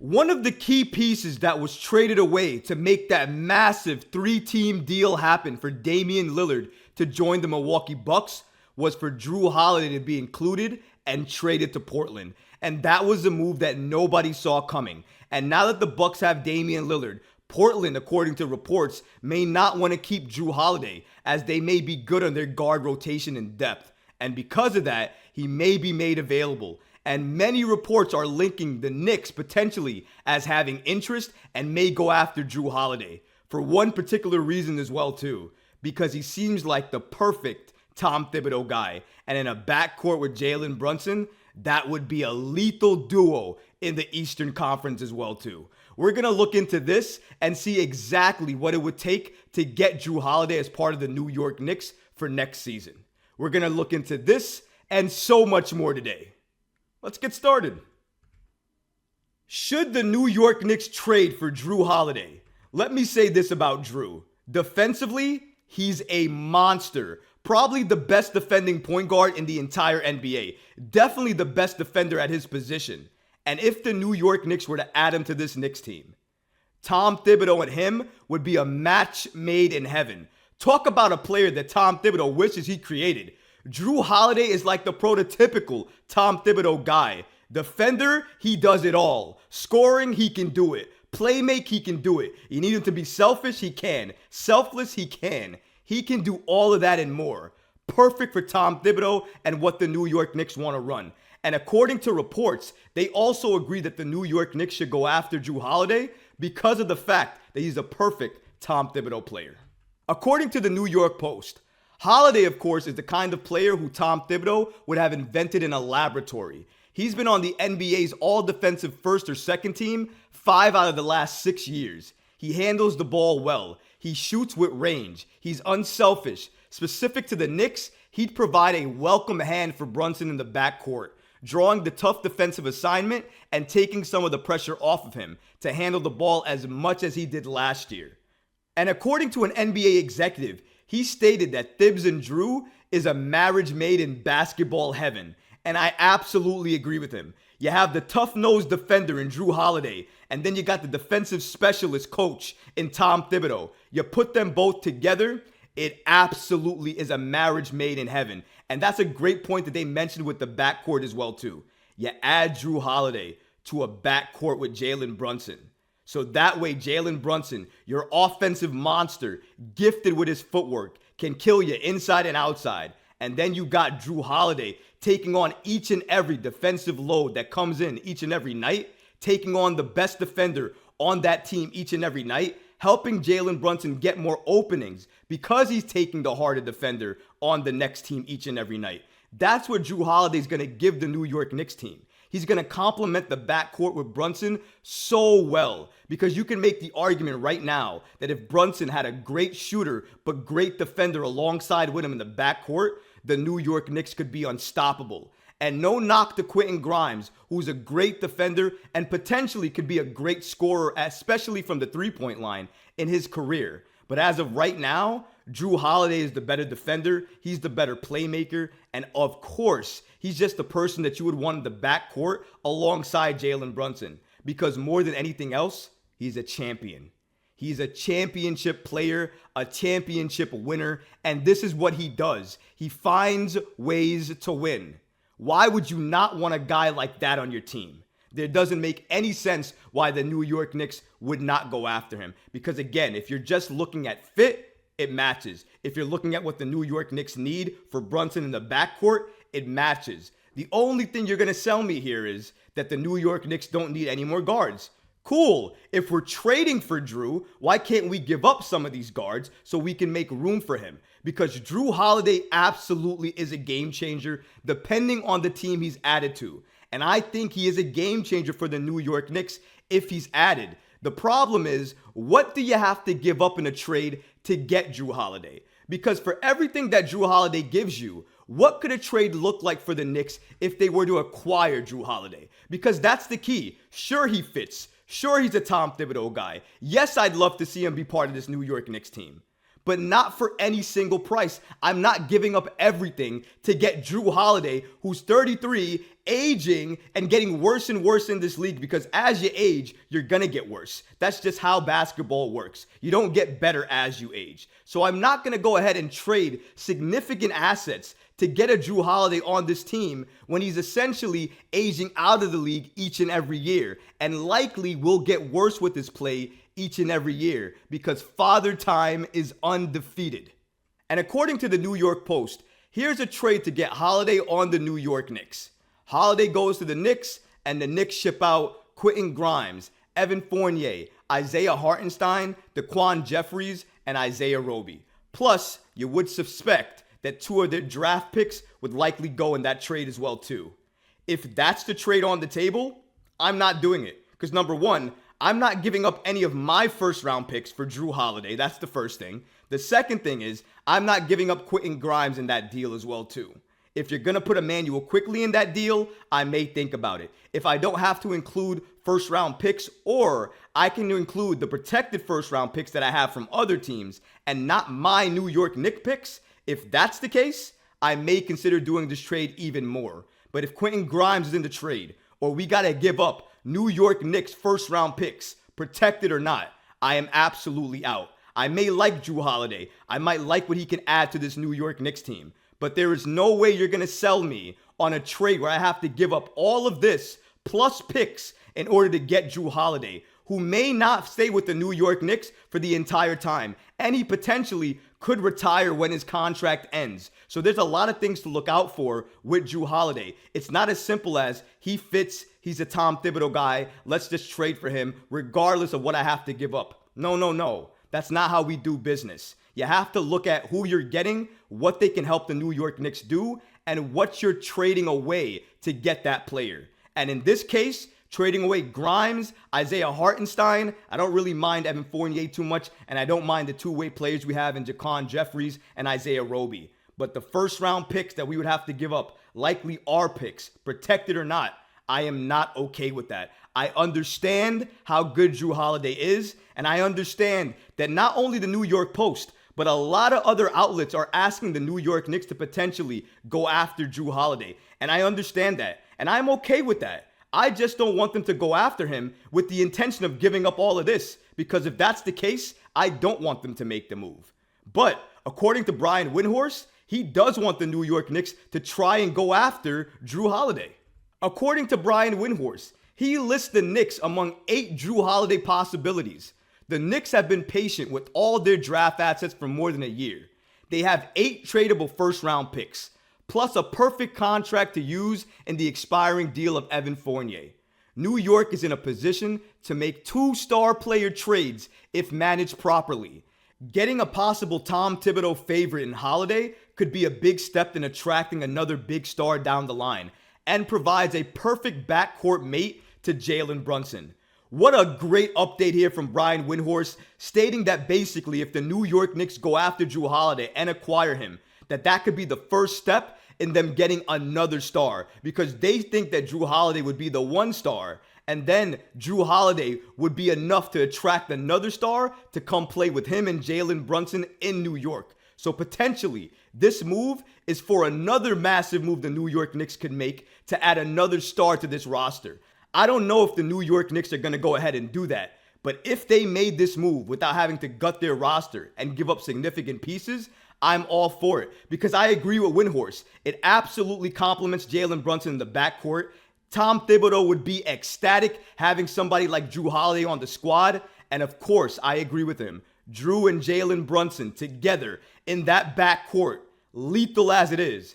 One of the key pieces that was traded away to make that massive three-team deal happen for Damian Lillard to join the Milwaukee Bucks was for Jrue Holiday to be included and traded to Portland. And that was a move that nobody saw coming. And now that the Bucks have Damian Lillard, Portland, according to reports, may not want to keep Jrue Holiday as they may be good on their guard rotation and depth. And because of that, he may be made available. And many reports are linking the Knicks potentially as having interest and may go after Jrue Holiday. For one particular reason as well too. Because he seems like the perfect Tom Thibodeau guy. And in a backcourt with Jalen Brunson, that would be a lethal duo in the Eastern Conference as well too. We're going to look into this and see exactly what it would take to get Jrue Holiday as part of the New York Knicks for next season. We're going to look into this and so much more today. Let's get started. Should the New York Knicks trade for Jrue Holiday? Let me say this about Jrue. Defensively, he's a monster. Probably the best defending point guard in the entire NBA. Definitely the best defender at his position. And if the New York Knicks were to add him to this Knicks team, Tom Thibodeau and him would be a match made in heaven. Talk about a player that Tom Thibodeau wishes he created. Jrue Holiday is like the prototypical Tom Thibodeau guy. Defender, he does it all. Scoring, he can do it. Playmake, he can do it. You need him to be selfish, he can. Selfless, he can. He can do all of that and more. Perfect for Tom Thibodeau and what the New York Knicks want to run. And according to reports, they also agree that the New York Knicks should go after Jrue Holiday because of the fact that he's a perfect Tom Thibodeau player. According to the New York Post, Holiday, of course, is the kind of player who Tom Thibodeau would have invented in a laboratory. He's been on the NBA's all-defensive first or second team 5 out of the last 6 years. He handles the ball well. He shoots with range. He's unselfish. Specific to the Knicks, he'd provide a welcome hand for Brunson in the backcourt, drawing the tough defensive assignment and taking some of the pressure off of him to handle the ball as much as he did last year. And according to an NBA executive, he stated that Thibs and Jrue is a marriage made in basketball heaven. And I absolutely agree with him. You have the tough-nosed defender in Jrue Holiday, and then you got the defensive specialist coach in Tom Thibodeau. You put them both together, it absolutely is a marriage made in heaven. And that's a great point that they mentioned with the backcourt as well too. You add Jrue Holiday to a backcourt with Jalen Brunson. So that way, Jalen Brunson, your offensive monster, gifted with his footwork, can kill you inside and outside. And then you got Jrue Holiday taking on each and every defensive load that comes in each and every night, taking on the best defender on that team each and every night, helping Jalen Brunson get more openings because he's taking the harder defender on the next team each and every night. That's what Jrue Holiday is going to give the New York Knicks team. He's going to complement the backcourt with Brunson so well because you can make the argument right now that if Brunson had a great shooter but great defender alongside with him in the backcourt, the New York Knicks could be unstoppable. And no knock to Quentin Grimes, who's a great defender and potentially could be a great scorer, especially from the three-point line in his career. But as of right now, Jrue Holiday is the better defender. He's the better playmaker. And of course, he's just the person that you would want in the backcourt alongside Jalen Brunson. Because more than anything else, he's a champion. He's a championship player, a championship winner. And this is what he does. He finds ways to win. Why would you not want a guy like that on your team? There doesn't make any sense why the New York Knicks would not go after him. Because again, if you're just looking at fit, it matches. If you're looking at what the New York Knicks need for Brunson in the backcourt, it matches. The only thing you're going to sell me here is that the New York Knicks don't need any more guards. Cool. If we're trading for Jrue, why can't we give up some of these guards so we can make room for him? Because Jrue Holiday absolutely is a game changer depending on the team he's added to. And I think he is a game changer for the New York Knicks if he's added. The problem is, what do you have to give up in a trade to get Jrue Holiday? Because for everything that Jrue Holiday gives you, what could a trade look like for the Knicks if they were to acquire Jrue Holiday? Because that's the key. Sure, he fits. Sure, he's a Tom Thibodeau guy. Yes, I'd love to see him be part of this New York Knicks team. But not for any single price. I'm not giving up everything to get Jrue Holiday, who's 33, aging and getting worse and worse in this league because as you age, you're going to get worse. That's just how basketball works. You don't get better as you age. So I'm not going to go ahead and trade significant assets to get a Jrue Holiday on this team when he's essentially aging out of the league each and every year and likely will get worse with his play each and every year because Father Time is undefeated. And according to the New York Post, here's a trade to get Holiday on the New York Knicks. Holiday goes to the Knicks, and the Knicks ship out Quentin Grimes, Evan Fournier, Isaiah Hartenstein, Daquan Jeffries, and Isaiah Roby. Plus, you would suspect that 2 of their draft picks would likely go in that trade as well too. If that's the trade on the table, I'm not doing it. Because number one, I'm not giving up any of my first round picks for Jrue Holiday. That's the first thing. The second thing is I'm not giving up Quentin Grimes in that deal as well too. If you're going to put Emmanuel quickly in that deal, I may think about it. If I don't have to include first round picks, or I can include the protected first round picks that I have from other teams and not my New York Knicks picks, if that's the case, I may consider doing this trade even more. But if Quentin Grimes is in the trade, or we got to give up New York Knicks first round picks, protected or not, I am absolutely out. I may like Jrue Holiday. I might like what he can add to this New York Knicks team. But there is no way you're going to sell me on a trade where I have to give up all of this plus picks in order to get Jrue Holiday, who may not stay with the New York Knicks for the entire time. And he potentially could retire when his contract ends. So there's a lot of things to look out for with Jrue Holiday. It's not as simple as he fits, he's a Tom Thibodeau guy, let's just trade for him regardless of what I have to give up. No. That's not how we do business. You have to look at who you're getting, what they can help the New York Knicks do, and what you're trading away to get that player. And in this case, trading away Grimes, Isaiah Hartenstein, I don't really mind Evan Fournier too much, and I don't mind the two-way players we have in Daquan Jeffries and Isaiah Roby. But the first-round picks that we would have to give up, likely our picks, protected or not, I am not okay with that. I understand how good Jrue Holiday is, and I understand that not only the New York Post, but a lot of other outlets are asking the New York Knicks to potentially go after Jrue Holiday. And I understand that. And I'm okay with that. I just don't want them to go after him with the intention of giving up all of this. Because if that's the case, I don't want them to make the move. But according to Brian Windhorst, he does want the New York Knicks to try and go after Jrue Holiday. According to Brian Windhorst, he lists the Knicks among 8 Jrue Holiday possibilities. The Knicks have been patient with all their draft assets for more than a year. They have 8 tradable first-round picks, plus a perfect contract to use in the expiring deal of Evan Fournier. New York is in a position to make 2 star player trades if managed properly. Getting a possible Tom Thibodeau favorite in Holiday could be a big step in attracting another big star down the line and provides a perfect backcourt mate to Jalen Brunson. What a great update here from Brian Windhorst, stating that basically if the New York Knicks go after Jrue Holiday and acquire him, that could be the first step in them getting another star, because they think that Jrue Holiday would be the 1 star, and then Jrue Holiday would be enough to attract another star to come play with him and Jalen Brunson in New York. So potentially, this move is for another massive move the New York Knicks could make to add another star to this roster. I don't know if the New York Knicks are going to go ahead and do that, but if they made this move without having to gut their roster and give up significant pieces, I'm all for it, because I agree with Windhorst. It absolutely complements Jalen Brunson in the backcourt. Tom Thibodeau would be ecstatic having somebody like Jrue Holiday on the squad, and of course, I agree with him. Jrue and Jalen Brunson together in that backcourt, lethal as it is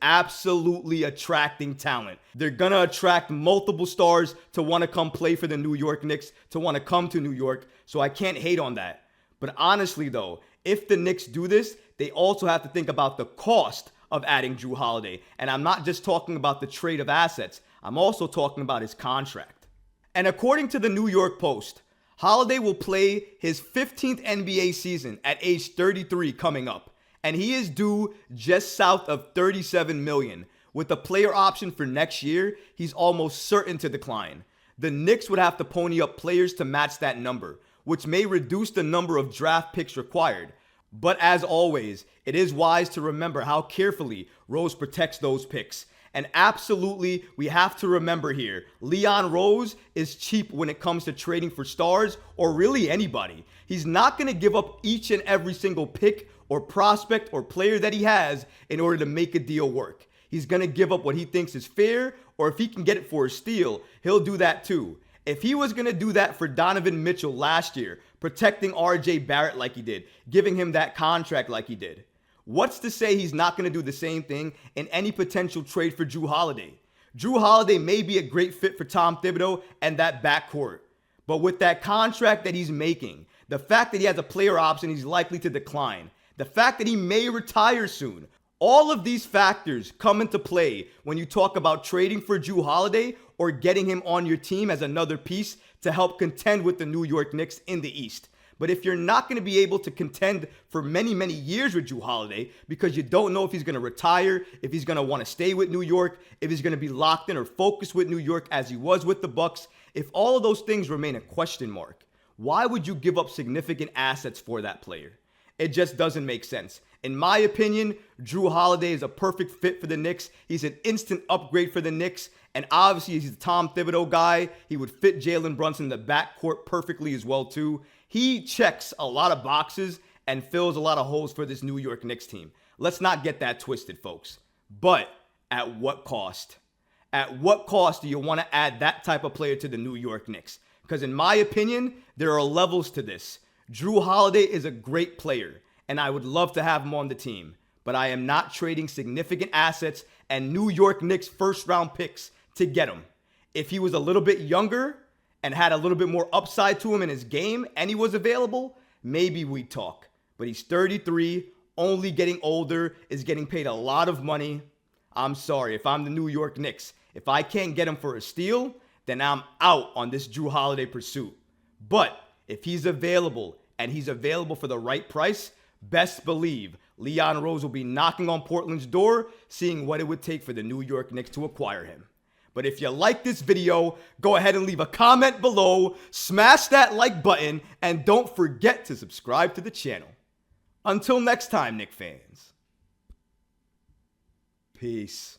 absolutely attracting talent. They're going to attract multiple stars to want to come play for the New York Knicks, to want to come to New York, so I can't hate on that. But honestly though, if the Knicks do this, they also have to think about the cost of adding Jrue Holiday. And I'm not just talking about the trade of assets, I'm also talking about his contract. And according to the New York Post, Holiday will play his 15th NBA season at age 33 coming up. And he is due just south of $37 million. With a player option for next year, he's almost certain to decline. The Knicks would have to pony up players to match that number, which may reduce the number of draft picks required. But as always, it is wise to remember how carefully Rose protects those picks. And absolutely, we have to remember here, Leon Rose is cheap when it comes to trading for stars or really anybody. He's not going to give up each and every single pick or prospect or player that he has in order to make a deal work. He's going to give up what he thinks is fair, or if he can get it for a steal, he'll do that too. If he was going to do that for Donovan Mitchell last year, protecting RJ Barrett like he did, giving him that contract like he did, what's to say he's not going to do the same thing in any potential trade for Jrue Holiday? Jrue Holiday may be a great fit for Tom Thibodeau and that backcourt, but with that contract that he's making, the fact that he has a player option he's likely to decline, the fact that he may retire soon, all of these factors come into play when you talk about trading for Jrue Holiday or getting him on your team as another piece to help contend with the New York Knicks in the East. But if you're not going to be able to contend for many, many years with Jrue Holiday because you don't know if he's going to retire, if he's going to want to stay with New York, if he's going to be locked in or focused with New York as he was with the Bucks, if all of those things remain a question mark, why would you give up significant assets for that player? It just doesn't make sense. In my opinion, Jrue Holiday is a perfect fit for the Knicks. He's an instant upgrade for the Knicks. And obviously, he's a Tom Thibodeau guy. He would fit Jalen Brunson in the backcourt perfectly as well, too. He checks a lot of boxes and fills a lot of holes for this New York Knicks team. Let's not get that twisted, folks. But at what cost? At what cost do you want to add that type of player to the New York Knicks? Because in my opinion, there are levels to this. Jrue Holiday is a great player, and I would love to have him on the team. But I am not trading significant assets and New York Knicks first-round picks to get him. If he was a little bit younger and had a little bit more upside to him in his game and he was available, maybe we'd talk. But he's 33, only getting older, is getting paid a lot of money. I'm sorry, if I'm the New York Knicks, if I can't get him for a steal, then I'm out on this Jrue Holiday pursuit. But if he's available and he's available for the right price, best believe Leon Rose will be knocking on Portland's door, seeing what it would take for the New York Knicks to acquire him. But if you like this video, go ahead and leave a comment below, smash that like button, and don't forget to subscribe to the channel. Until next time, Knicks fans. Peace.